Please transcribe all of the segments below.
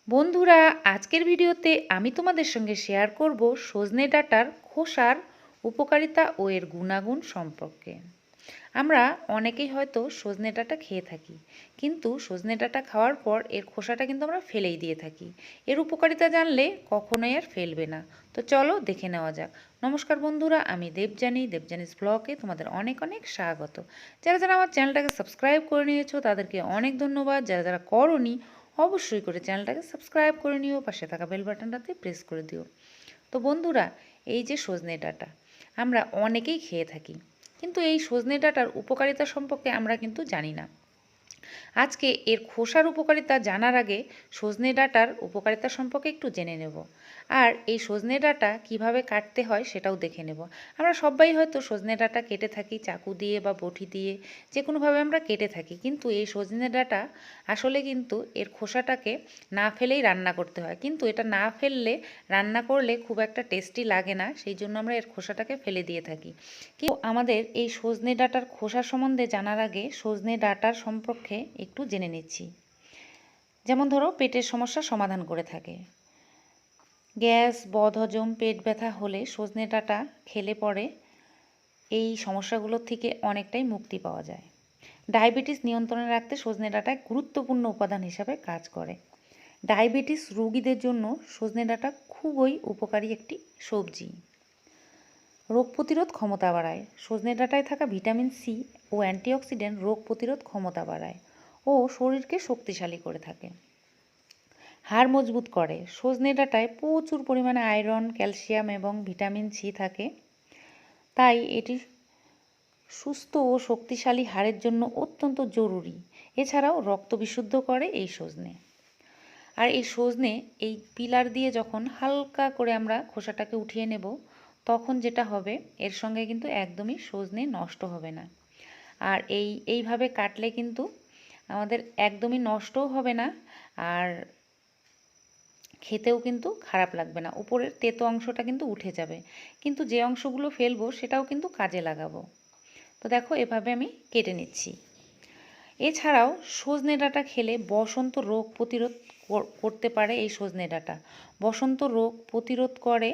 বন্ধুরা, আজকের ভিডিওতে আমি তোমাদের সঙ্গে শেয়ার করব সজনে ডাঁটার খোসার উপকারিতা ও এর গুণাগুণ সম্পর্কে। আমরা অনেকেই হয়তো সজনে ডাঁটা খেয়ে থাকি, কিন্তু সজনে ডাঁটা খাওয়ার পর এর খোসাটা কিন্তু আমরা ফেলেই দিয়ে থাকি। এর উপকারিতা জানলে কখনোই আর ফেলবে না। তো চলো দেখে নেওয়া যাক। নমস্কার বন্ধুরা, আমি দেবজানিস ব্লগে তোমাদের অনেক অনেক স্বাগত। যারা যারা আমার চ্যানেলটাকে সাবস্ক্রাইব করে নিয়েছো তাদেরকে অনেক ধন্যবাদ। যারা যারা করোনি অবশ্যই করে চ্যানেলটাকে সাবস্ক্রাইব করে নিও, পাশে থাকা বেল বাটনটাতে প্রেস করে দিও। তো বন্ধুরা, এই যে সজনে ডাঁটা আমরা অনেকেই খেয়ে থাকি, কিন্তু এই সজনে ডাঁটার উপকারিতা সম্পর্কে আমরা কিন্তু জানি না। আজকে এর খোসার উপকারিতা জানার আগে সজনে ডাঁটার উপকারিতা সম্পর্কে একটু জেনে নেব। আর এই সজনে ডাঁটা কীভাবে কাটতে হয় সেটাও দেখে নেব। আমরা সবাই হয়তো সজনে ডাঁটা কেটে থাকি চাকু দিয়ে বা বটি দিয়ে, যে কোনোভাবে আমরা কেটে থাকি, কিন্তু এই সজনে ডাঁটা আসলে কিন্তু এর খোসাটাকে না ফেলেই রান্না করতে হয়। কিন্তু এটা না ফেললে রান্না করলে খুব একটা টেস্টি লাগে না, সেই জন্য আমরা এর খোসাটাকে ফেলে দিয়ে থাকি। কিন্তু আমাদের এই সজনে ডাঁটার খোসা সম্বন্ধে জানার আগে সজনে ডাঁটার সম্পর্কে একটু জেনে নিচ্ছি। যেমন ধরো, পেটের সমস্যার সমাধান করে থাকে। গ্যাস, বদহজম, পেট ব্যথা হলে সজনে ডাঁটা খেলে পরে এই সমস্যাগুলোর থেকে অনেকটাই মুক্তি পাওয়া যায়। ডায়াবেটিস নিয়ন্ত্রণে রাখতে সজনে ডাঁটা গুরুত্বপূর্ণ উপাদান হিসাবে কাজ করে। ডায়াবেটিস রোগীদের জন্য সজনে ডাঁটা খুবই উপকারী একটি সবজি। রোগ প্রতিরোধ ক্ষমতা বাড়ায়। সজনে ডাঁটায় থাকা ভিটামিন সি ও অ্যান্টিঅক্সিডেন্ট রোগ প্রতিরোধ ক্ষমতা বাড়ায় ও শরীরকে শক্তিশালী করে থাকে। হাড় মজবুত করে। সজনে ডাঁটায় প্রচুর পরিমাণে আয়রন, ক্যালসিয়াম এবং ভিটামিন সি থাকে, তাই এটি সুস্থ ও শক্তিশালী হাড়ের জন্য অত্যন্ত জরুরি। এছাড়াও রক্ত বিশুদ্ধ করে এই সজনে। আর এই সজনে এই পিলার দিয়ে যখন হালকা করে আমরা খোসাটাকে উঠিয়ে নেব, তখন যেটা হবে, এর সঙ্গে কিন্তু একদমই সজনে নষ্ট হবে না। আর এইভাবে কাটলে কিন্তু আমাদের একদমই নষ্টও হবে না, আর খেতেও কিন্তু খারাপ লাগবে না। উপরের তেতো অংশটা কিন্তু উঠে যাবে, কিন্তু যে অংশগুলো ফেলবো সেটাও কিন্তু কাজে লাগাবো। তো দেখো, এভাবে আমি কেটে নিচ্ছি। এছাড়াও সজনে ডাঁটা খেলে বসন্ত রোগ প্রতিরোধ করতে পারে। এই সজনে ডাঁটা বসন্ত রোগ প্রতিরোধ করে।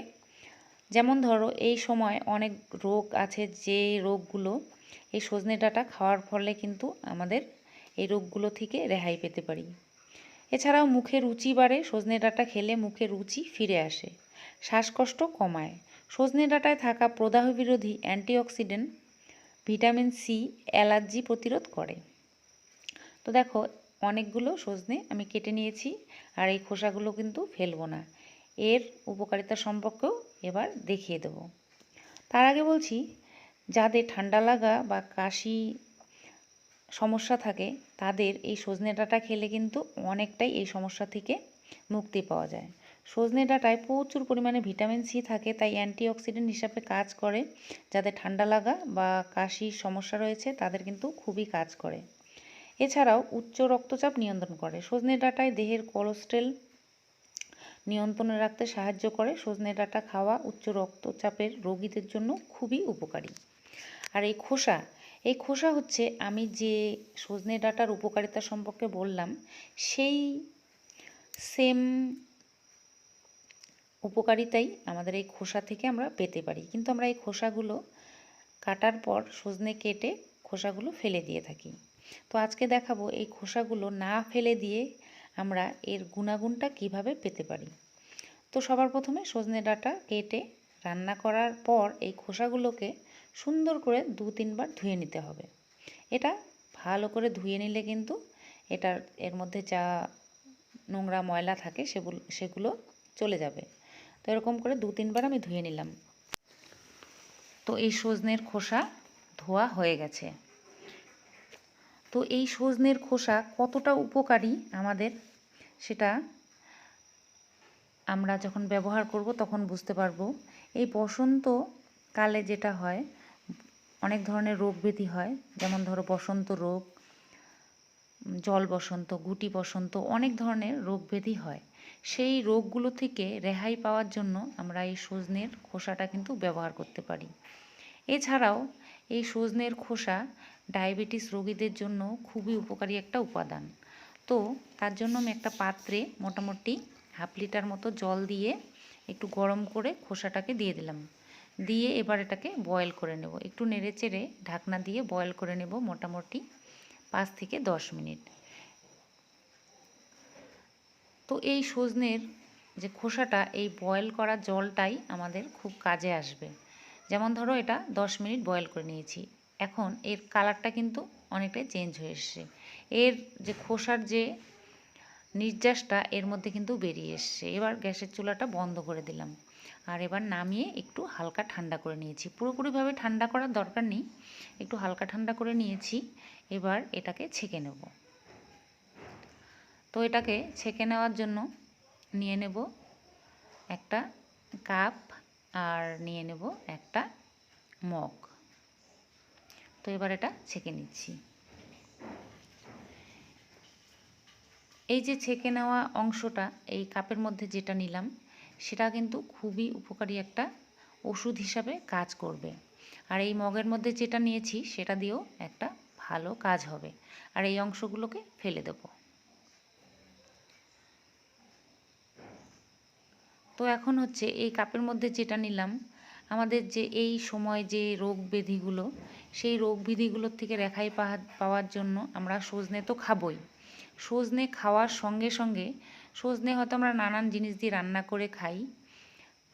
যেমন ধরো, এই সময় অনেক রোগ আছে, যে রোগগুলো এই সজনে ডাঁটা খাওয়ার ফলে কিন্তু আমাদের এই রোগগুলো থেকে রেহাই পেতে পারি। এছাড়াও মুখে রুচি বাড়ে। সজনে ডাঁটা খেলে মুখে রুচি ফিরে আসে। শ্বাসকষ্ট কমায়। সজনে ডাঁটায় থাকা প্রদাহ বিরোধী অ্যান্টিঅক্সিডেন্ট ভিটামিন সি অ্যালার্জি প্রতিরোধ করে। তো দেখো, অনেকগুলো সজনে আমি কেটে নিয়েছি, আর এই খোসাগুলো কিন্তু ফেলবো না। এর উপকারিতা সম্পর্কেও এবার দেখিয়ে দেব। তার আগে বলছি, যাদের ঠান্ডা লাগা বা কাশি সমস্যা থাকে তাদের এই সজনে ডাঁটা খেলে কিন্তু অনেকটাই এই সমস্যা থেকে মুক্তি পাওয়া যায়। সজনে ডাঁটায় প্রচুর পরিমাণে ভিটামিন সি থাকে, তাই অ্যান্টিঅক্সিডেন্ট হিসাবে কাজ করে। যাদের ঠান্ডা লাগা বা কাশির সমস্যা রয়েছে তাদের কিন্তু খুবই কাজ করে। এছাড়াও উচ্চ রক্তচাপ নিয়ন্ত্রণ করে। সজনে ডাঁটায় দেহের কোলেস্টেরল নিয়ন্ত্রণে রাখতে সাহায্য করে। সজনে ডাঁটা খাওয়া উচ্চ রক্তচাপের রোগীদের জন্য খুবই উপকারী। আর এই খোসা হচ্ছে আমি যে সজনে ডাঁটার উপকারিতা সম্পর্কে বললাম, সেই সেম উপকারিতাই আমাদের এই খোসা থেকে আমরা পেতে পারি। কিন্তু আমরা এই খোসাগুলো কাটার পর সজনে কেটে খোসাগুলো ফেলে দিয়ে থাকি। তো আজকে দেখাবো এই খোসাগুলো না ফেলে দিয়ে আমরা এর গুণাগুণটা কিভাবে পেতে পারি। তো সবার প্রথমে সজনে ডাঁটা কেটে রান্না করার পর এই খোসাগুলোকে সুন্দর করে 2-3 বার ধুয়ে নিতে হবে। এটা ভালো করে ধুয়ে নিলে কিন্তু এর মধ্যে যা নোংরা ময়লা থাকে সেগুলো চলে যাবে। তো এরকম করে 2-3 বার আমি ধুয়ে নিলাম। তো এই সজনের খোসা ধোয়া হয়ে গেছে। তো এই সজনের খোসা কতটা উপকারী আমাদের, সেটা আমরা যখন ব্যবহার করব তখন বুঝতে পারবো। এই বসন্তকালে যেটা হয়, অনেক ধরনের রোগ ব্যাধি হয়। যেমন ধরো, বসন্ত রোগ, জল বসন্ত, গুটি বসন্ত, অনেক ধরনের রোগ ব্যাধি হয়। সেই রোগগুলো থেকে রেহাই পাওয়ার জন্য আমরা এই সজনের খোসাটা কিন্তু ব্যবহার করতে পারি। এছাড়াও এই সজনের খোসা ডায়াবেটিস রোগীদের জন্য খুবই উপকারী একটা উপাদান। তো তার জন্য আমি একটা পাত্রে মোটামুটি হাফ লিটার মতো জল দিয়ে একটু গরম করে খোসাটাকে দিয়ে দিলাম। দিয়ে এবার এটাকে বয়েল করে নেব। একটু নেড়ে চেড়ে ঢাকনা দিয়ে বয়েল করে নেব মোটামুটি 5 থেকে 10 মিনিট। তো এই সজনের যে খোসাটা, এই বয়েল করা জলটাই আমাদের খুব কাজে আসবে। যেমন ধরো এটা 10 মিনিট বয়েল করে নিয়েছি, এখন এর কালারটা কিন্তু অনেকটাই চেঞ্জ হয়ে এসছে। এর যে খোসার যে নির্যাসটা এর মধ্যে কিন্তু বেরিয়ে এসছে। এবার গ্যাসের চুলাটা বন্ধ করে দিলাম, আর এবার নামিয়ে একটু হালকা ঠান্ডা করে নিয়েছি। পুরোপুরিভাবে ঠান্ডা করার দরকার নেই, একটু হালকা ঠান্ডা করে নিয়েছি। এবার এটাকে ছেঁকে নেব। তো এটাকে ছেঁকে নেওয়ার জন্য নিয়ে নেব একটা কাপ, আর নিয়ে নেব একটা মগ। তো এবার এটা ছেঁকে নিচ্ছি। এই যে ছেঁকে নেওয়া অংশটা এই কাপের মধ্যে যেটা নিলাম, সেটা কিন্তু খুবই উপকারী একটা ওষুধ হিসাবে কাজ করবে। আর এই মগের মধ্যে যেটা নিয়েছি সেটা দিয়েও একটা ভালো কাজ হবে। আর এই অংশগুলোকে ফেলে দেব। তো এখন হচ্ছে এই কাপের মধ্যে যেটা নিলাম, আমাদের যে এই সময় যে রোগ ব্যাধিগুলো, সেই রোগ ব্যাধিগুলোর থেকে রেহাই পাওয়ার জন্য আমরা সজনে তো খাবই। সজনে খাওয়ার সঙ্গে সঙ্গে সজনে হয়তো আমরা নানান জিনিস দিয়ে রান্না করে খাই।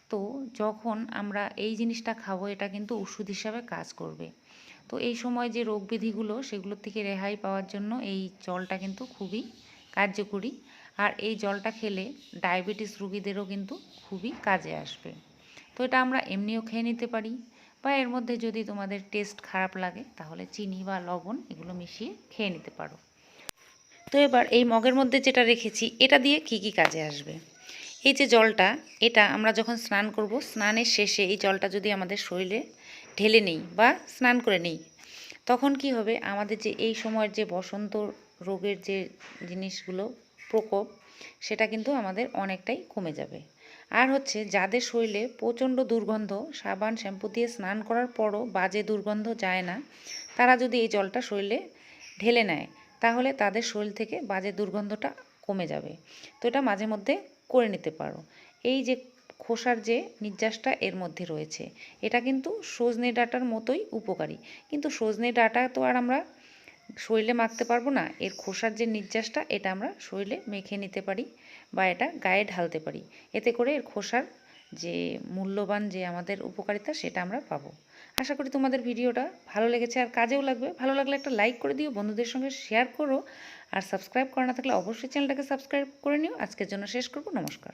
তো যখন আমরা এই জিনিসটা খাবো, এটা কিন্তু ওষুধ হিসাবে কাজ করবে। তো এই সময় যে রোগ ব্যাধিগুলো, সেগুলোর থেকে রেহাই পাওয়ার জন্য এই জলটা কিন্তু খুবই কার্যকরী। আর এই জলটা খেলে ডায়াবেটিস রোগীদেরও কিন্তু খুবই কাজে আসবে। তো এটা আমরা এমনিও খেয়ে নিতে পারি, বা এর মধ্যে যদি তোমাদের টেস্ট খারাপ লাগে তাহলে চিনি বা লবণ এগুলো মিশিয়ে খেয়ে নিতে পারো। তো এবার এই মগের মধ্যে যেটা রেখেছি, এটা দিয়ে কি কি কাজে আসবে। এই যে জলটা, এটা আমরা যখন স্নান করব, স্নানের শেষে এই জলটা যদি আমাদের শরীরে ঢেলে নেই বা স্নান করে নেই, তখন কি হবে, আমাদের যে এই সময়ের যে বসন্ত রোগের যে জিনিসগুলো প্রকোপ, সেটা কিন্তু আমাদের অনেকটাই কমে যাবে। আর হচ্ছে যাদের শরীরে প্রচণ্ড দুর্গন্ধ, সাবান শ্যাম্পু দিয়ে স্নান করার পরও বাজে দুর্গন্ধ যায় না, তারা যদি এই জলটা শরীরে ঢেলে নেয়, তাহলে তাদের শরীর থেকে বাজে দুর্গন্ধটা কমে যাবে। তো এটা মাঝে মধ্যে করে নিতে পারো। এই যে খোসার যে নির্যাসটা এর মধ্যে রয়েছে, এটা কিন্তু সজনে ডাঁটার মতোই উপকারী। কিন্তু সজনে ডাঁটা তো আর আমরা শরীরে মাখতে পারবো না। এর খোসার যে নির্যাসটা, এটা আমরা শরীরে মেখে নিতে পারি বা এটা গায়ে ঢালতে পারি। এতে করে এর খোসার যে মূল্যবান যে আমাদের উপকারিতা, সেটা আমরা পাবো। আশা করি তোমাদের ভিডিওটা ভালো লেগেছে আর কাজেও লাগবে। ভালো লাগলে একটা লাইক করে দিও, বন্ধুদের সঙ্গে শেয়ার করো, আর সাবস্ক্রাইব করা না থাকলে অবশ্যই চ্যানেলটাকে সাবস্ক্রাইব করে নিও। আজকের জন্য শেষ করব। নমস্কার।